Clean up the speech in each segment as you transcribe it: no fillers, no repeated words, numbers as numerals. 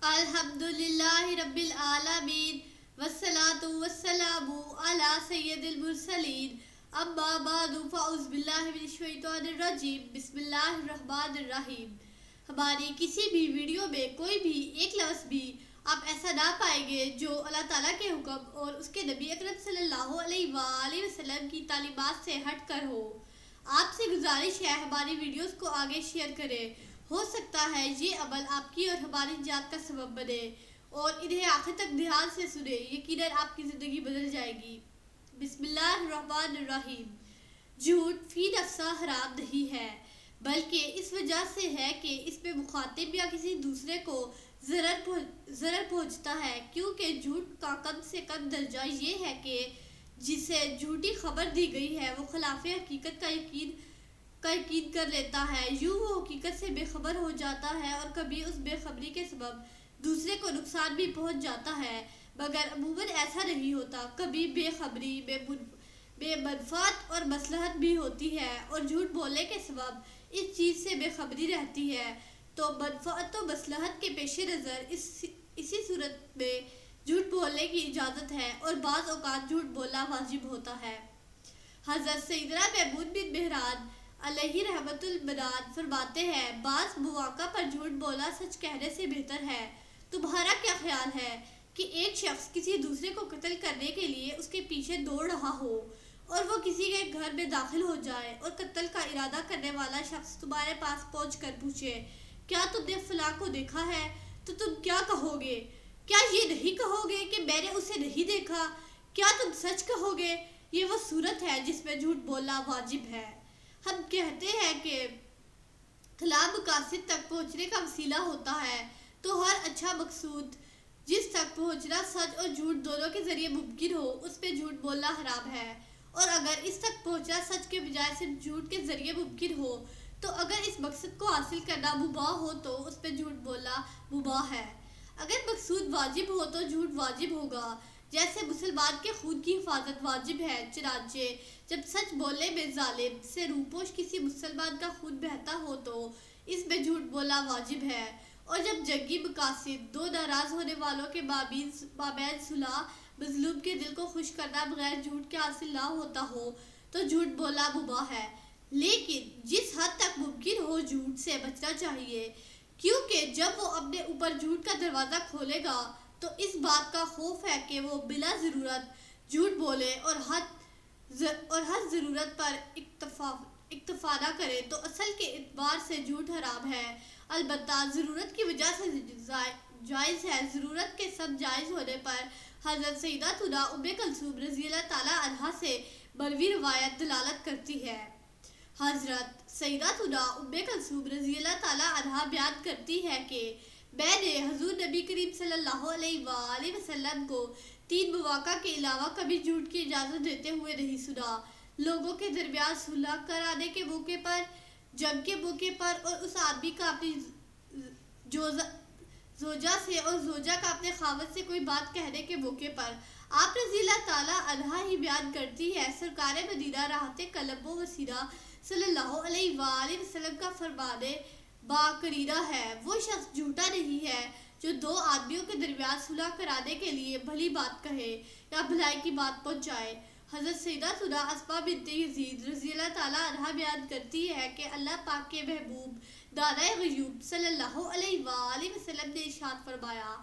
الحمدللہ رب العالمین والصلاة والسلام علی سید المرسلین اما بعد فاعوذ باللہ من الشیطان الرجیم بسم اللہ الرحمن الرحیم۔ ہماری کسی بھی ویڈیو میں کوئی بھی ایک لفظ بھی آپ ایسا نہ پائیں گے جو اللہ تعالیٰ کے حکم اور اس کے نبی اکرم صلی اللہ علیہ وآلہ وسلم کی تعلیمات سے ہٹ کر ہو۔ آپ سے گزارش ہے ہماری ویڈیوز کو آگے شیئر کریں، ہو سکتا ہے یہ عمل آپ کی اور ہماری نجات کا سبب بنے، اور انہیں آخر تک دھیان سے سنیں، یقیناً آپ کی زندگی بدل جائے گی۔ بسم اللہ الرحمن الرحیم۔ جھوٹ فی نفسہ حرام نہیں ہے، بلکہ اس وجہ سے ہے کہ اس میں مخاطب یا کسی دوسرے کو ضرر پہنچتا ہے، کیونکہ جھوٹ کا کم سے کم درجہ یہ ہے کہ جسے جھوٹی خبر دی گئی ہے وہ خلاف حقیقت کا یقین کر لیتا ہے، یوں وہ حقیقت سے بے خبر ہو جاتا ہے اور کبھی اس بے خبری کے سبب دوسرے کو نقصان بھی پہنچ جاتا ہے، مگر عموماً ایسا نہیں ہوتا۔ کبھی بے خبری بے منفعت اور مصلحت بھی ہوتی ہے، اور جھوٹ بولنے کے سبب اس چیز سے بے خبری رہتی ہے تو منفعت و مصلحت کے پیش نظر اسی صورت میں جھوٹ بولنے کی اجازت ہے، اور بعض اوقات جھوٹ بولنا واجب ہوتا ہے۔ حضرت سیدنا محمود بن مہران علیہ رحمت المنان فرماتے ہیں، بعض مواقع پر جھوٹ بولنا سچ کہنے سے بہتر ہے۔ تمہارا کیا خیال ہے کہ ایک شخص کسی دوسرے کو قتل کرنے کے لیے اس کے پیچھے دوڑ رہا ہو، اور وہ کسی کے گھر میں داخل ہو جائے اور قتل کا ارادہ کرنے والا شخص تمہارے پاس پہنچ کر پوچھے، کیا تم نے فلاں کو دیکھا ہے؟ تو تم کیا کہو گے؟ کیا یہ نہیں کہو گے کہ میں نے اسے نہیں دیکھا؟ کیا تم سچ کہو گے؟ یہ وہ صورت ہے جس میں جھوٹ بولنا واجب ہے۔ ہم کہتے ہیں کہ خلا مقاصد تک پہنچنے کا وسیلہ ہوتا ہے، تو ہر اچھا مقصود جس تک پہنچنا سچ اور جھوٹ دونوں کے ذریعے ممکن ہو، اس پہ جھوٹ بولنا حرام ہے، اور اگر اس تک پہنچنا سچ کے بجائے صرف جھوٹ کے ذریعے ممکن ہو، تو اگر اس مقصد کو حاصل کرنا مباح ہو تو اس پہ جھوٹ بولنا مباح ہے۔ اگر مقصود واجب ہو تو جھوٹ واجب ہوگا، جیسے مسلمان کے خون کی حفاظت واجب ہے، چنانچہ جب سچ بولنے میں ظالم سے روپوش کسی مسلمان کا خون بہتا ہو تو اس میں جھوٹ بولنا واجب ہے، اور جب جنگی مقاصد دو ناراض ہونے والوں کے مابین صلح مظلوم کے دل کو خوش کرنا بغیر جھوٹ کے حاصل نہ ہوتا ہو تو جھوٹ بولنا مباح ہے، لیکن جس حد تک ممکن ہو جھوٹ سے بچنا چاہیے، کیونکہ جب وہ اپنے اوپر جھوٹ کا دروازہ کھولے گا تو اس بات کا خوف ہے کہ وہ بلا ضرورت جھوٹ بولے اور حد ضرورت پر اکتفا نہ کرے، تو اصل کے اعتبار سے جھوٹ حرام ہے، البتہ ضرورت کی وجہ سے جائز ہے۔ ضرورت کے سب جائز ہونے پر حضرت سیدتنا ام کلثوم رضی اللہ تعالیٰ عنہا سے مروی روایت دلالت کرتی ہے۔ حضرت سیدتنا ام کلثوم رضی اللہ تعالیٰ عنہا بیان کرتی ہے کہ میں نے حضور نبی کریم صلی اللہ علیہ وآلہ وسلم کو 3 مواقع کے علاوہ کبھی جھوٹ کی اجازت دیتے ہوئے نہیں سنا: لوگوں کے درمیان صلح کرانے کے موقع پر، جنگ کے موقع پر، اور اس آدمی کا اپنی زوجہ سے اور زوجہ کا اپنے خاوند سے کوئی بات کہنے کے موقع پر۔ آپ رضی اللہ تعالیٰ عنہا ہی بیان کرتی ہے، سرکار مدینہ راحت قلب و وسیلہ صلی اللہ علیہ وآلہ وسلم کا فرمان باقرینہ ہے، وہ شخص جھوٹا نہیں ہے جو 2 آدمیوں کے درمیان صلح کرانے کے لیے بھلی بات کہے یا بھلائی کی بات پہنچائے۔ حضرت سیدتنا اسماء بنت یزید رضی اللہ تعالیٰ عنہا بیان کرتی ہے کہ اللہ پاک کے محبوب دانائے غیوب صلی اللہ علیہ وآلہ وسلم نے ارشاد فرمایا،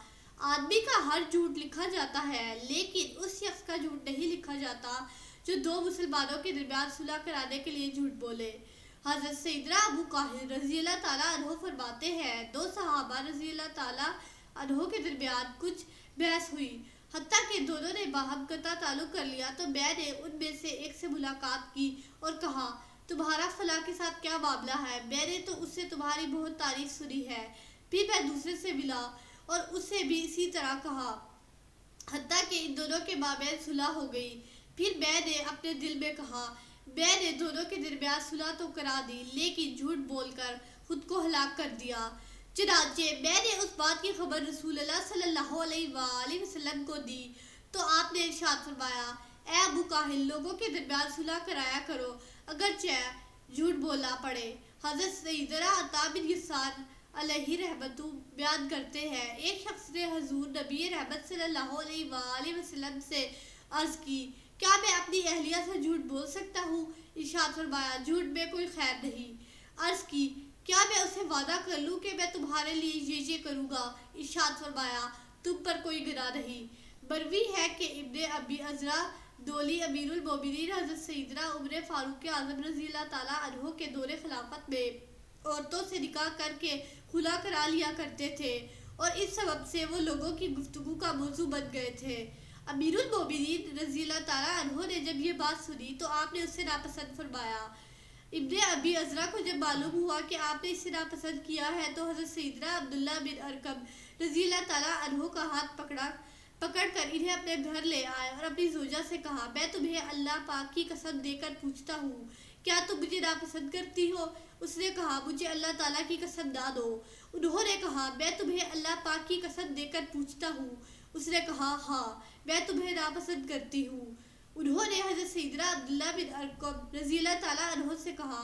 آدمی کا ہر جھوٹ لکھا جاتا ہے، لیکن اس شخص کا جھوٹ نہیں لکھا جاتا جو 2 مسلمانوں کے درمیان صلح کرانے کے لیے جھوٹ بولے۔ حضرت سیدنا ابو قاہر رضی اللہ تعالیٰ عنہ فرماتے ہیں، 2 صحابہ رضی اللہ تعالیٰ عنہ کے درمیان کچھ بحث ہوئی، حتیٰ کہ دونوں نے باہم قطع تعلق کر لیا، تو میں نے ان میں سے ایک سے ملاقات کی اور کہا، تمہارا فلاں کے ساتھ کیا معاملہ ہے؟ میں نے تو اس سے تمہاری بہت تعریف سنی ہے۔ پھر میں دوسرے سے ملا اور اس سے بھی اسی طرح کہا، حتیٰ کہ ان دونوں کے مابین صلح ہو گئی۔ پھر میں نے اپنے دل میں کہا، میں نے دونوں کے درمیان صلح تو کرا دی، لیکن جھوٹ بول کر خود کو ہلاک کر دیا۔ چنانچہ میں نے اس بات کی خبر رسول اللہ صلی اللہ علیہ وآلہ وسلم کو دی، تو آپ نے ارشاد فرمایا، اے ابو قاہر، لوگوں کے درمیان صلح کرایا کرو، اگرچہ جھوٹ بولنا پڑے۔ حضرت سیدنا عطا بن یسار علیہ رحمت بیان کرتے ہیں، ایک شخص نے حضور نبی رحمت صلی اللہ علیہ وآلہ وسلم سے عرض کی، کیا میں اپنی اہلیہ سے جھوٹ بول سکتا ہوں؟ ارشاد فرمایا، جھوٹ میں کوئی خیر نہیں۔ عرض کی، کیا میں اسے وعدہ کر لوں کہ میں تمہارے لیے یہ کروں گا؟ ارشاد فرمایا، تم پر کوئی گناہ نہیں۔ مروی ہے کہ ابن ابی عذرا دولی امیر المومنین حضرت سیدنا عمر فاروق اعظم رضی اللہ تعالیٰ عنہ کے دور خلافت میں عورتوں سے نکاح کر کے خلا کرا لیا کرتے تھے اور اس سبب سے وہ لوگوں کی گفتگو کا موضوع بن گئے تھے۔ امیر المومنین رضی اللہ تعالیٰ عنہ نے جب یہ بات سنی تو آپ نے اسے ناپسند فرمایا۔ ابن ابی عذرا کو جب معلوم ہوا کہ آپ نے اسے ناپسند کیا ہے تو حضرت سیدنا عبداللہ بن ارقم رضی اللہ تعالیٰ عنہ کا ہاتھ پکڑ کر انہیں اپنے گھر لے آئے اور اپنی زوجہ سے کہا، میں تمہیں اللہ پاک کی قسم دے کر پوچھتا ہوں، کیا تم مجھے ناپسند کرتی ہو؟ اس نے کہا، مجھے اللہ تعالیٰ کی قسم نہ دو۔ انہوں نے کہا، میں تمہیں اللہ پاک کی قسم دے کر پوچھتا ہوں۔ اس نے کہا، ہاں، میں تمہیں ناپسند کرتی ہوں۔ انہوں نے حضرت سیدنا عبداللہ بن ارقم رضی اللہ تعالیٰ عنہ سے کہا،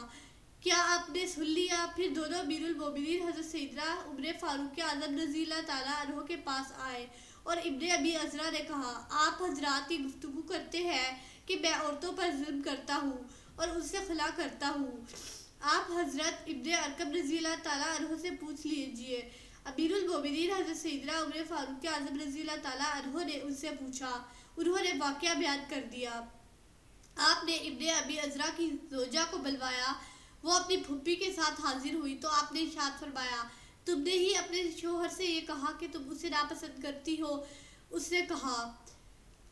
کیا آپ نے سن لیا؟ پھر دونوں امیر المومنین حضرت سیدنا عمر فاروق اعظم رضی اللہ تعالیٰ عنہ کے پاس آئے اور ابن ابی عذرا نے کہا، آپ حضرات کی گفتگو کرتے ہیں کہ میں عورتوں پر ظلم کرتا ہوں اور ان سے خلا کرتا ہوں۔ آپ حضرت ابن ارقم رضی اللہ تعالیٰ عنہ سے پوچھ لیجئے۔ امیر المومنین حضرت سیدنا عمر فاروق اعظم رضی اللہ تعالیٰ عنہ نے ان سے پوچھا۔ انہوں نے واقعہ بیان کر دیا۔ آپ نے ابن ابی عذرا کی زوجہ کو بلوایا۔ وہ اپنی پھوپھی کے ساتھ حاضر ہوئی تو آپ نے ارشاد فرمایا، تم نے ہی اپنے شوہر سے یہ کہا کہ تم اسے ناپسند کرتی ہو؟ اس نے کہا،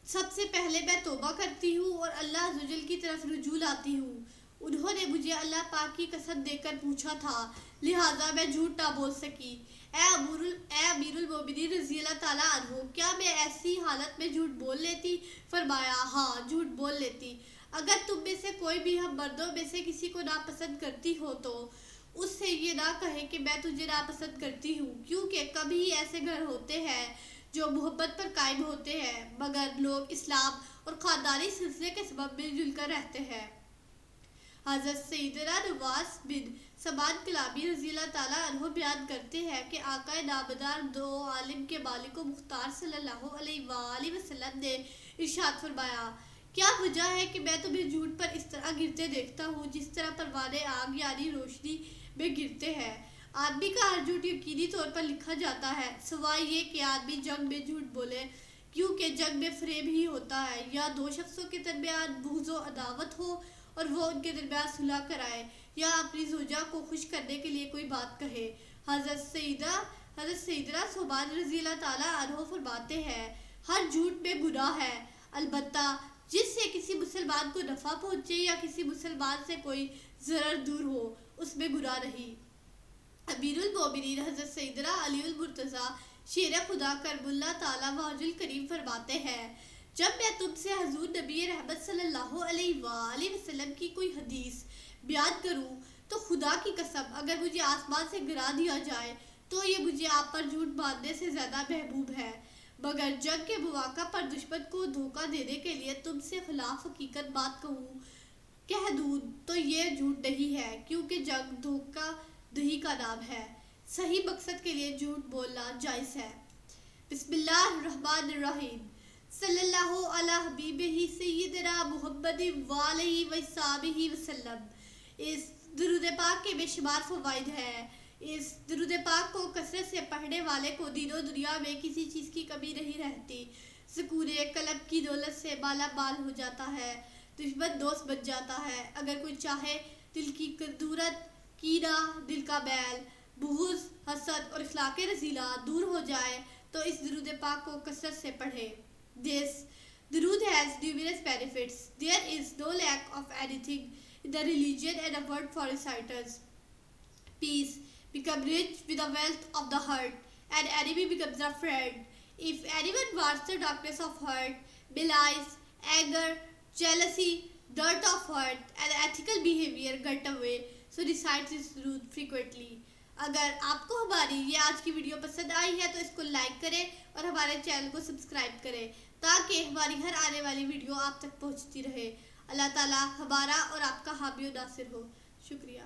سب سے پہلے میں توبہ کرتی ہوں اور اللہ عزوجل کی طرف رجوع لاتی ہوں۔ انہوں نے مجھے اللہ پاک کی قسم دے کر پوچھا تھا، لہٰذا میں جھوٹ نہ بول سکی۔ اے امیر المومنین رضی اللہ تعالیٰ عنہ، کیا میں ایسی حالت میں جھوٹ بول لیتی؟ فرمایا، ہاں، جھوٹ بول لیتی۔ اگر تم میں سے کوئی بھی ہم مردوں میں سے کسی کو ناپسند کرتی ہو تو اس سے یہ نہ کہے کہ میں تجھے ناپسند کرتی ہوں، کیونکہ کبھی ایسے گھر ہوتے ہیں جو محبت پر قائم ہوتے ہیں مگر لوگ اسلام اور خاندانی سلسلے کے سبب مل جل کر رہتے ہیں۔ حضرت سیدنا نواس بن سمعان کلابی رضی اللہ تعالیٰ عنہ بیان کرتے ہیں کہ آقا نامدار دو عالم کے مالک و مختار صلی اللہ علیہ وآلہ وسلم نے ارشاد فرمایا، کیا وجہ ہے کہ میں تمہیں جھوٹ پر اس طرح گرتے دیکھتا ہوں جس طرح پروانے آگ یعنی روشنی میں گرتے ہیں؟ آدمی کا ہر جھوٹ یقینی طور پر لکھا جاتا ہے سوائے یہ کہ آدمی جنگ میں جھوٹ بولے، کیونکہ جنگ میں فریب ہی ہوتا ہے، یا دو شخصوں کے درمیان بغض و عداوت ہو اور وہ ان کے درمیان صلح کرائے یا اپنی زوجہ کو خوش کرنے کے لیے کوئی بات کہے۔ حضرت سیدنا ثوبان رضی اللہ تعالیٰ عنہ فرماتے ہیں، ہر جھوٹ میں گناہ ہے، البتہ جس سے کسی مسلمان کو نفع پہنچے یا کسی مسلمان سے کوئی ضرر دور ہو، اس میں گناہ نہیں۔ امیر المومنین حضرت سیدنا علی المرتضیٰ شیر خدا کرم اللہ تعالیٰ وجہ الکریم فرماتے ہیں، جب میں تم سے حضور نبی رحمت صلی اللہ علیہ وآلہ وسلم کی کوئی حدیث بیان کروں تو خدا کی قسم اگر مجھے آسمان سے گرا دیا جائے تو یہ مجھے آپ پر جھوٹ باندھنے سے زیادہ محبوب ہے، مگر جنگ کے مواقع پر دشمن کو دھوکہ دینے کے لیے تم سے خلاف حقیقت بات کہہ دوں تو یہ جھوٹ نہیں ہے، کیونکہ جنگ دھوکہ دہی کا نام ہے۔ صحیح مقصد کے لیے جھوٹ بولنا جائز ہے۔ بسم اللہ الرحمن الرحیم۔ صلی اللہ علی حبیبہ سیدنا محمد وآلہ وصحبہ وسلم۔ اس درود پاک کے بے شمار فوائد ہیں۔ اس درود پاک کو کثرت سے پڑھنے والے کو دین و دنیا میں کسی چیز کی کمی نہیں رہتی، سکون قلب کی دولت سے مالا مال ہو جاتا ہے، دشمن دوست بن جاتا ہے۔ اگر کوئی چاہے دل کی کدورت، کینہ، دل کا میل، بغض، حسد اور اخلاق رذیلہ دور ہو جائے تو اس درود پاک کو کثرت سے پڑھے۔ This درود has numerous benefits. There is no lack of anything in the religion and a word for reciters. Peace, become rich with the wealth of the heart, and enemy becomes a friend. If anyone wants the darkness of heart, malice, anger, jealousy, dirt of heart, and ethical behavior get away, so recite this درود frequently. اگر آپ کو ہماری یہ آج کی video پسند آئی ہے تو اس کو لائک کریں اور ہمارے چینل کو سبسکرائب کریں تاکہ ہماری ہر آنے والی ویڈیو آپ تک پہنچتی رہے۔ اللہ تعالیٰ ہمارا اور آپ کا حامی و ناصر ہو۔ شکریہ۔